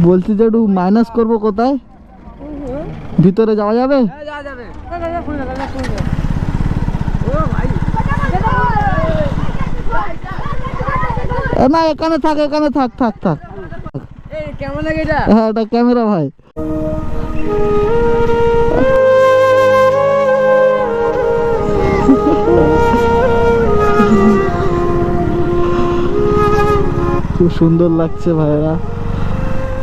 বলছি যে একটু মাইনাস করবো কোথায়? ভিতরে যাওয়া যাবে? না এখানে থাক, এখানে থাক থাক থাক। হ্যাঁ এটা ক্যামেরা ভাই। খুব সুন্দর লাগছে ভাইরা,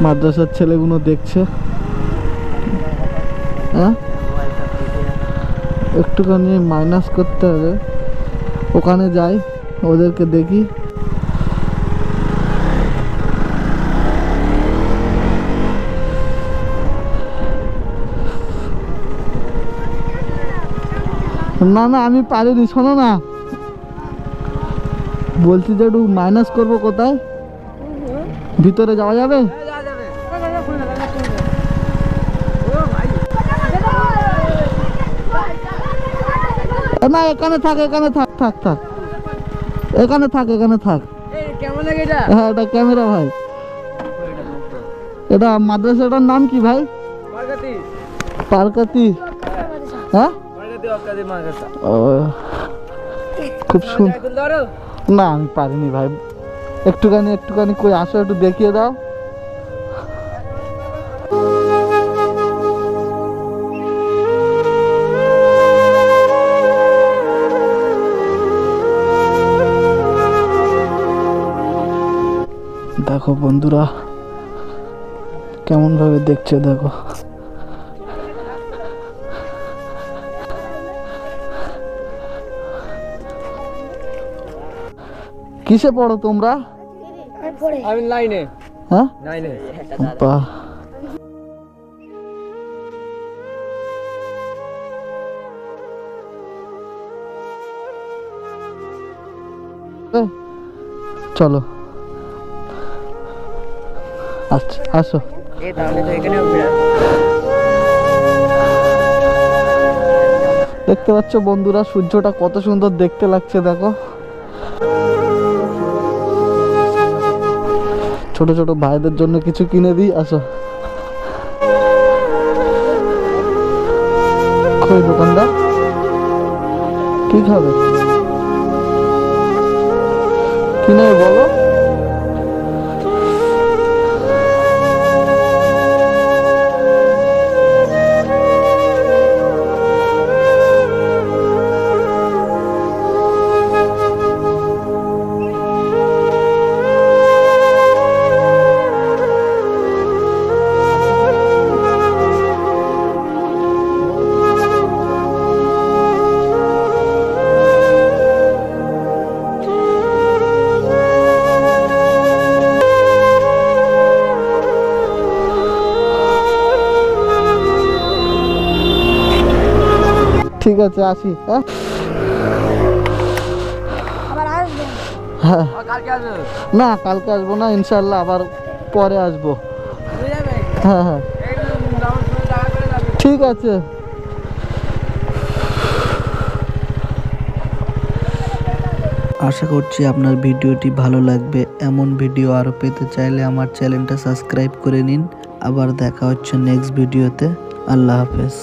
মাদ্রাসার ছেলেগুলো দেখছে। হ্যাঁ একটুখানি মাইনাস করতে হবে, ওখানে যাই ওদেরকে দেখি। না না আমি পারিনি, শোনো না, বলছি যে একটু মাইনাস করবো কোথায়? ভিতরে যাওয়া যাবে? না এখানে থাক, এখানে থাক থাক থাক, এখানে থাক, এখানে থাক। হ্যাঁ এটা ক্যামেরা ভাই। এটা মাদ্রাসাটার নাম কি ভাই? পারকাতি। হ্যাঁ খুব সুন্দর। না আমি পারিনি ভাই, একটুখানি একটুখানি কই আসো, একটু দেখিয়ে দাও। দেখো বন্ধুরা কেমন ভাবে দেখছে, দেখো কিসে পড়ো তোমরা? আমি লাইনে। হ্যাঁ লাইনে। বাহ চলো আচ্ছা আসো। দেখতে পাচ্ছ বন্ধুরা সূর্যটা কত সুন্দর দেখতে লাগছে, দেখো ছোট ছোট ভাইদের জন্য কিছু কিনে দিই, আসো। কই দোকানদার, কি খাবে কিনে বলো? ঠিক আছে আসি। হ্যাঁ না কালকে আসবো না, ইনশাল্লাহ আবার পরে আসবো। হ্যাঁ হ্যাঁ ঠিক আছে। আশা করছি আপনার ভিডিওটি ভালো লাগবে। এমন ভিডিও আরও পেতে চাইলে আমার চ্যানেলটা সাবস্ক্রাইব করে নিন। আবার দেখা হচ্ছে নেক্সট ভিডিওতে। আল্লাহ হাফেজ।